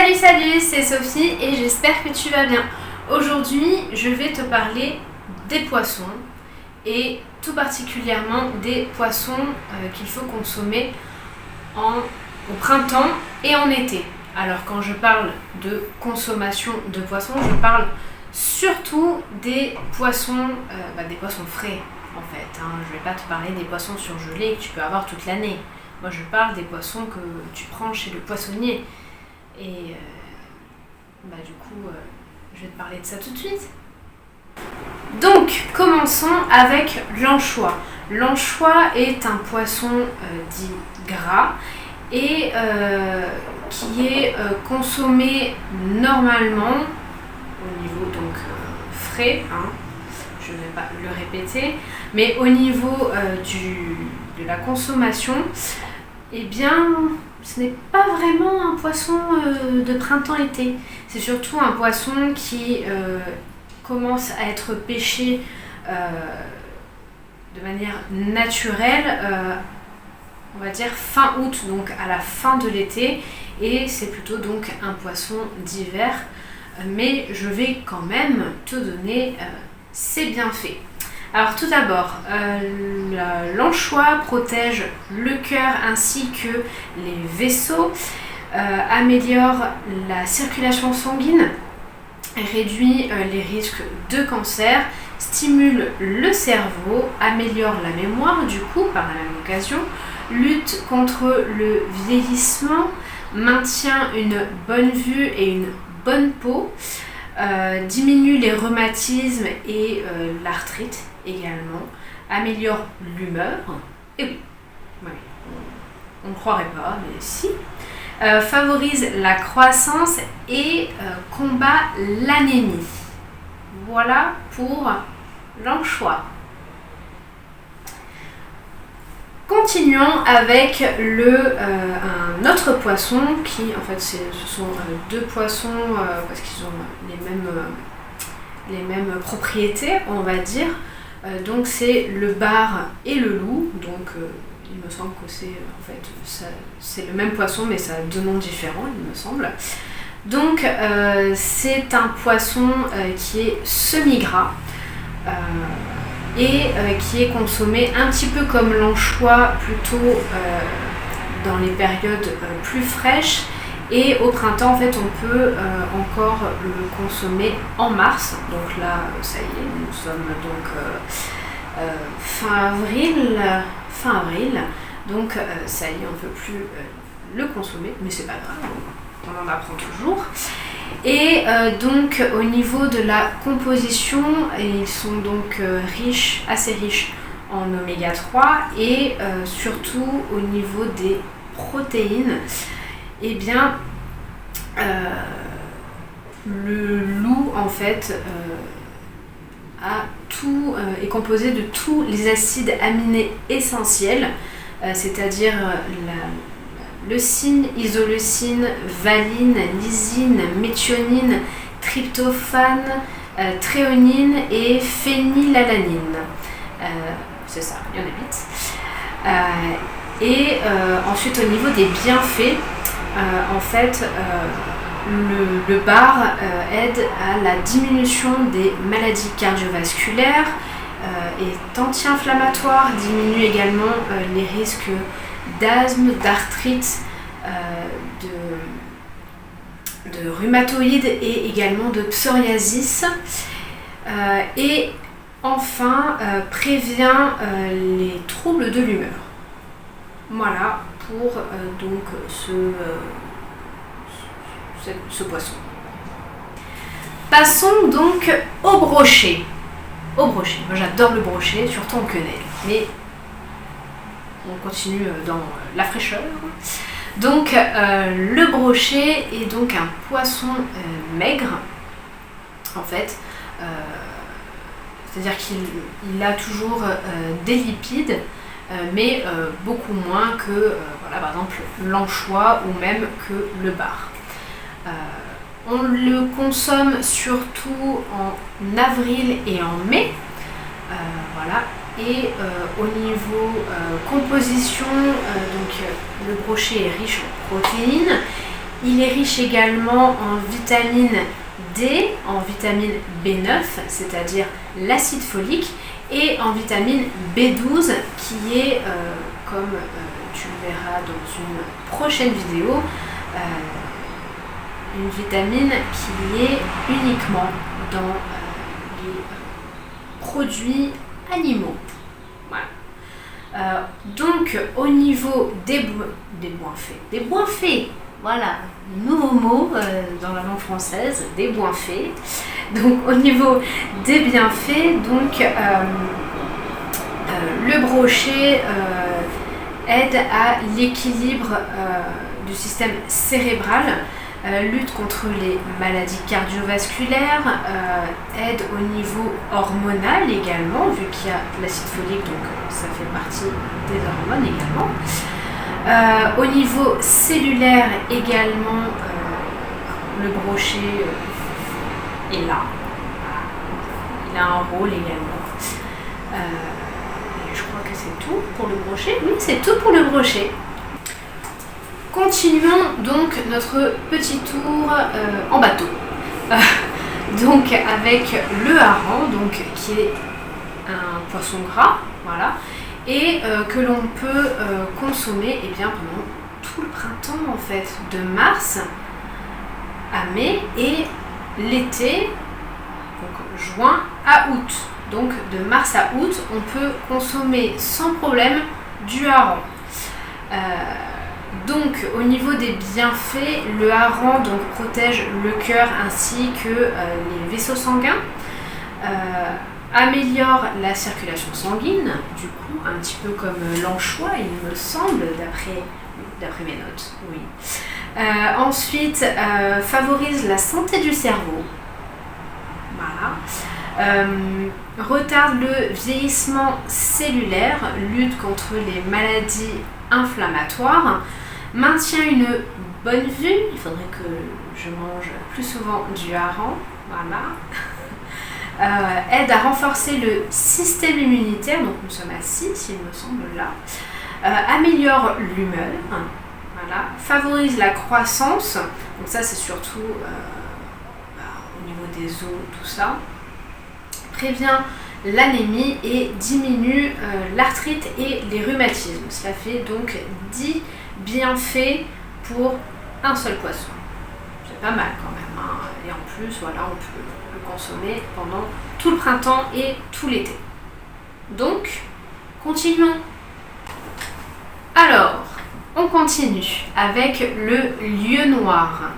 Salut, salut, c'est Sophie et j'espère que tu vas bien. Aujourd'hui, je vais te parler des poissons et tout particulièrement des poissons qu'il faut consommer au printemps et en été. Alors quand je parle de consommation de poissons, je parle surtout des poissons frais en fait. Je ne vais pas te parler des poissons surgelés que tu peux avoir toute l'année. Moi je parle des poissons que tu prends chez le poissonnier. Et je vais te parler de ça tout de suite. Donc, commençons avec l'anchois. L'anchois est un poisson dit gras et qui est consommé normalement au niveau donc frais, je ne vais pas le répéter, mais au niveau de la consommation, eh bien, ce n'est pas vraiment un poisson de printemps-été. C'est surtout un poisson qui commence à être pêché de manière naturelle, on va dire fin août, donc à la fin de l'été. Et c'est plutôt donc un poisson d'hiver. Mais je vais quand même te donner ses bienfaits. Alors tout d'abord, l'anchois protège le cœur ainsi que les vaisseaux, améliore la circulation sanguine, réduit les risques de cancer, stimule le cerveau, améliore la mémoire du coup par la même occasion, lutte contre le vieillissement, maintient une bonne vue et une bonne peau, diminue les rhumatismes et l'arthrite également, améliore l'humeur, et oui, on ne croirait pas, mais si, favorise la croissance et combat l'anémie. Voilà pour l'anchois. Continuons avec un autre poisson qui, en fait, ce sont deux poissons parce qu'ils ont les mêmes propriétés, on va dire. Donc c'est le bar et le loup. Donc il me semble que c'est le même poisson, mais ça a deux noms différents, il me semble. Donc c'est un poisson qui est semi-gras. Et qui est consommé un petit peu comme l'anchois, plutôt dans les périodes plus fraîches, et au printemps en fait on peut encore le consommer en mars. Donc là ça y est, nous sommes donc fin avril, donc ça y est, on ne peut plus le consommer, mais c'est pas grave, on en apprend toujours. Et donc au niveau de la composition, ils sont donc assez riches en oméga 3 et surtout au niveau des protéines, eh bien le loup en fait est composé de tous les acides aminés essentiels, c'est-à-dire leucine, isoleucine, valine, lysine, méthionine, tryptophane, thréonine et phénylalanine. C'est ça, il y en a 8. Et ensuite au niveau des bienfaits, en fait le bar aide à la diminution des maladies cardiovasculaires, est anti-inflammatoire, diminue également les risques d'asthme, d'arthrite, de rhumatoïdes et également de psoriasis, et enfin prévient les troubles de l'humeur. Voilà pour donc ce poisson. Passons donc au brochet. Moi j'adore le brochet, surtout en quenelle, mais on continue dans la fraîcheur. Donc le brochet est donc un poisson maigre en fait, c'est-à-dire qu'il a toujours des lipides, mais beaucoup moins que par exemple l'anchois ou même que le bar. On le consomme surtout en avril et en mai, Et au niveau composition, donc le brochet est riche en protéines, Il est riche également en vitamine D, en vitamine B9, c'est-à-dire l'acide folique, et en vitamine B12 qui est, comme tu le verras dans une prochaine vidéo, une vitamine qui est uniquement dans les produits animaux. Voilà. Donc au niveau des bienfaits, voilà, nouveau mot dans la langue française, des bienfaits. Donc au niveau des bienfaits, donc le brochet aide à l'équilibre du système cérébral, lutte contre les maladies cardiovasculaires, aide au niveau hormonal également, vu qu'il y a l'acide folique, donc ça fait partie des hormones également. Au niveau cellulaire également, le brochet est là. Il a un rôle également. Et je crois que c'est tout pour le brochet. Oui, c'est tout pour le brochet. Continuons donc notre petit tour en bateau. Donc avec le hareng, donc, qui est un poisson gras, voilà, et que l'on peut consommer bien, pendant tout le printemps en fait, de mars à mai, et l'été, donc juin à août. Donc de mars à août, on peut consommer sans problème du hareng. Donc au niveau des bienfaits, le hareng donc protège le cœur ainsi que les vaisseaux sanguins, améliore la circulation sanguine, du coup un petit peu comme l'anchois il me semble, d'après mes notes, oui. Ensuite, favorise la santé du cerveau, voilà. Retarde le vieillissement cellulaire, lutte contre les maladies inflammatoires, maintient une bonne vue, il faudrait que je mange plus souvent du hareng, voilà. Aide à renforcer le système immunitaire, donc nous sommes à 6 il me semble là, améliore l'humeur, voilà. Favorise la croissance, donc ça c'est surtout au niveau des os, tout ça, prévient l'anémie et diminue l'arthrite et les rhumatismes. Cela fait donc 10 bienfaits pour un seul poisson. C'est pas mal quand même, hein. Et en plus, voilà, on peut le consommer pendant tout le printemps et tout l'été. Donc, continuons. Alors, on continue avec le lieu noir.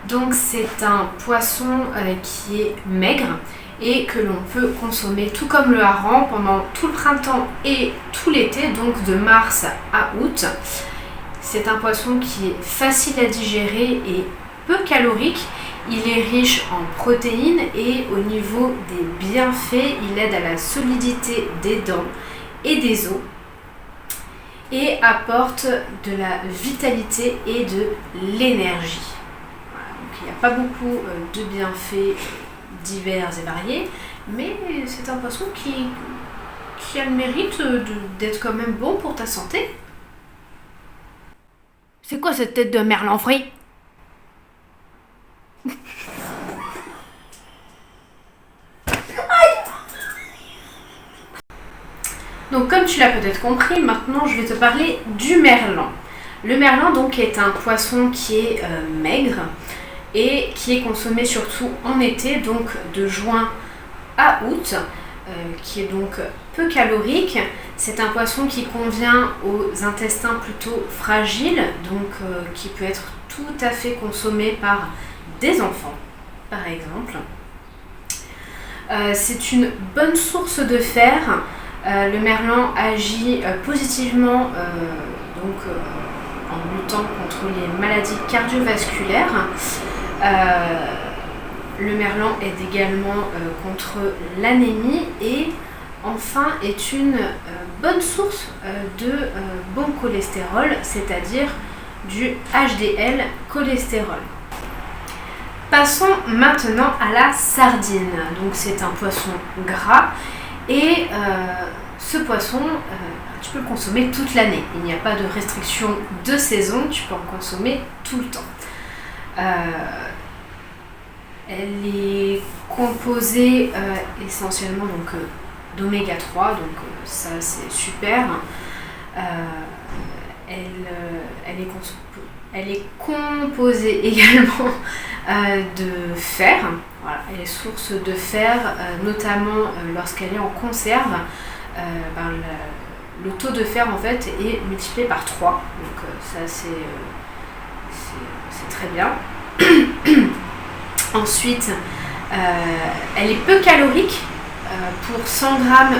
Donc, c'est un poisson qui est maigre et que l'on peut consommer tout comme le hareng pendant tout le printemps et tout l'été, donc de mars à août. C'est un poisson qui est facile à digérer et peu calorique. Il est riche en protéines et au niveau des bienfaits, il aide à la solidité des dents et des os et apporte de la vitalité et de l'énergie. Voilà, donc il n'y a pas beaucoup de bienfaits divers et variés, mais c'est un poisson qui a le mérite d'être quand même bon pour ta santé. C'est quoi cette tête de merlan frit? Donc comme tu l'as peut-être compris, maintenant je vais te parler du merlan. Le merlan donc est un poisson qui est maigre et qui est consommé surtout en été, donc de juin à août, qui est donc peu calorique. C'est un poisson qui convient aux intestins plutôt fragiles, donc qui peut être tout à fait consommé par des enfants, par exemple. C'est une bonne source de fer. Le merlan agit positivement en luttant contre les maladies cardiovasculaires. Le merlan aide également contre l'anémie et enfin est une bonne source de bon cholestérol, c'est-à-dire du HDL cholestérol. Passons maintenant à la sardine. Donc c'est un poisson gras et ce poisson, tu peux le consommer toute l'année. Il n'y a pas de restriction de saison, tu peux en consommer tout le temps. Elle est composée essentiellement d'oméga 3, donc ça c'est super. Elle est composée également de fer. Voilà, elle est source de fer, notamment lorsqu'elle est en conserve. Le taux de fer en fait est multiplié par 3, donc ça c'est très bien. Ensuite, elle est peu calorique. Pour 100 grammes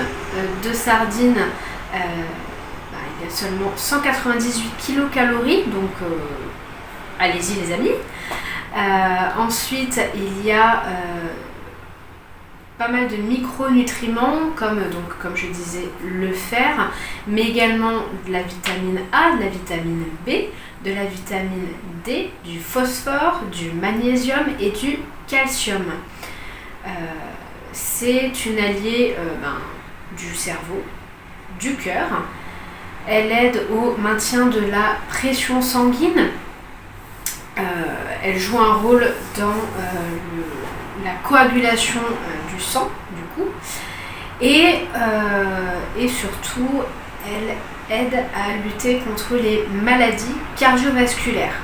de sardines, il y a seulement 198 kilocalories, donc allez-y les amis. Ensuite, il y a pas mal de micronutriments comme je disais le fer, mais également de la vitamine A, de la vitamine B, de la vitamine D, du phosphore, du magnésium et du calcium. C'est une alliée du cerveau, du cœur. Elle aide au maintien de la pression sanguine. Elle joue un rôle dans la coagulation du sang, du coup. Et surtout, elle aide à lutter contre les maladies cardiovasculaires.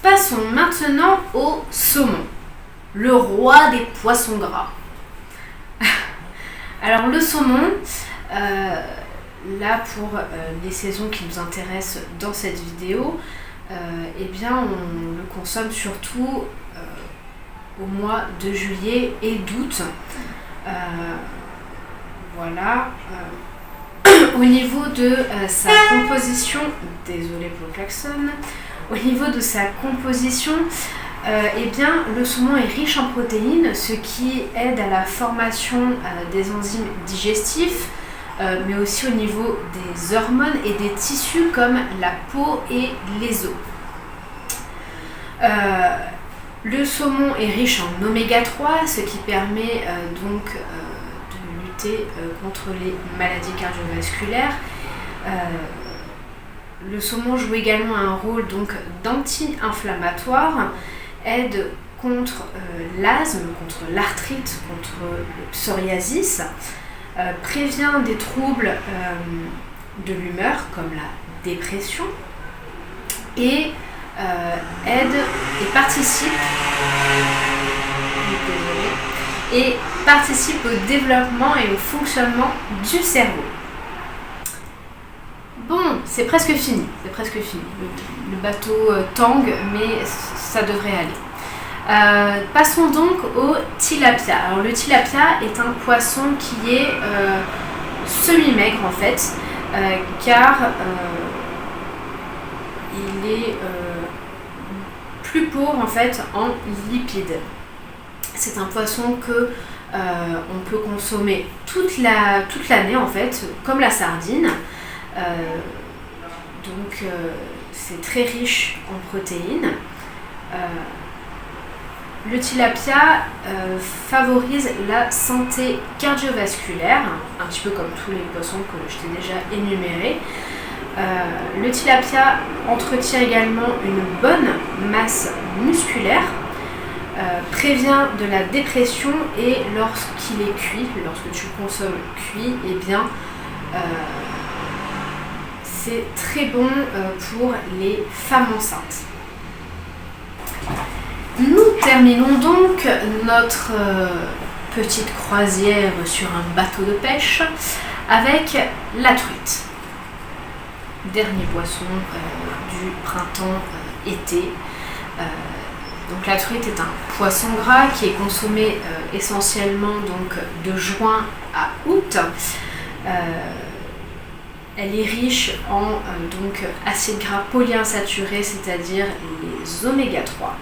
Passons maintenant au saumon, le roi des poissons gras. Alors le saumon, là pour les saisons qui nous intéressent dans cette vidéo, on le consomme surtout au mois de juillet et d'août. Voilà. Au niveau de sa composition, désolée pour le klaxon, au niveau de sa composition, le saumon est riche en protéines, ce qui aide à la formation des enzymes digestifs, mais aussi au niveau des hormones et des tissus comme la peau et les os. Le saumon est riche en oméga 3, ce qui permet de lutter contre les maladies cardiovasculaires. Le saumon joue également un rôle d'anti-inflammatoire, aide contre l'asthme, contre l'arthrite, contre le psoriasis, prévient des troubles de l'humeur comme la dépression et aide et participe au développement et au fonctionnement du cerveau. Bon, c'est presque fini. Le bateau tangue, mais ça devrait aller. Passons donc au tilapia. Alors le tilapia est un poisson qui est semi-maigre en fait, car il est plus pauvre en fait en lipides. C'est un poisson que on peut consommer toute l'année en fait, comme la sardine. C'est très riche en protéines. Le tilapia favorise la santé cardiovasculaire, un petit peu comme tous les poissons que je t'ai déjà énumérés. Le tilapia entretient également une bonne masse musculaire, prévient de la dépression et lorsqu'il est cuit, lorsque tu le consommes cuit, c'est très bon pour les femmes enceintes. Nous terminons donc notre petite croisière sur un bateau de pêche avec la truite. Dernier poisson du printemps-été. Donc la truite est un poisson gras qui est consommé essentiellement de juin à août. Elle est riche en acides gras polyinsaturés, c'est-à-dire les oméga 3.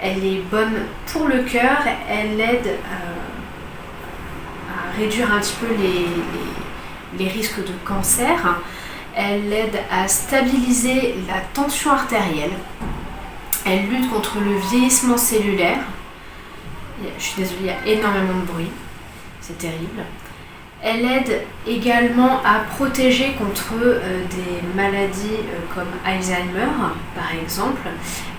Elle est bonne pour le cœur, elle aide à réduire un petit peu les risques de cancer. Elle aide à stabiliser la tension artérielle. Elle lutte contre le vieillissement cellulaire. Je suis désolée, il y a énormément de bruit. C'est terrible. Elle aide également à protéger contre des maladies comme Alzheimer par exemple.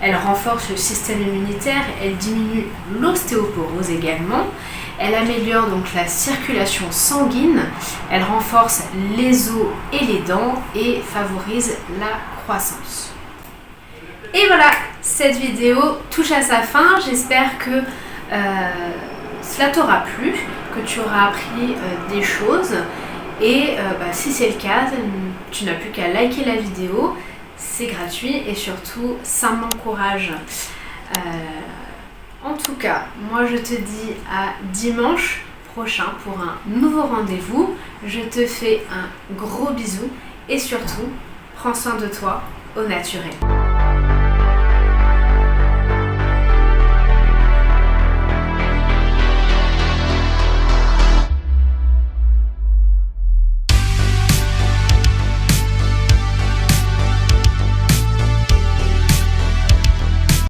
Elle renforce le système immunitaire, elle diminue l'ostéoporose également. Elle améliore donc la circulation sanguine, elle renforce les os et les dents et favorise la croissance. Et voilà, cette vidéo touche à sa fin. J'espère que cela t'aura plu, que tu auras appris des choses. Et si c'est le cas, tu n'as plus qu'à liker la vidéo. C'est gratuit et surtout, ça m'encourage. En tout cas, moi je te dis à dimanche prochain pour un nouveau rendez-vous. Je te fais un gros bisou et surtout, prends soin de toi au naturel.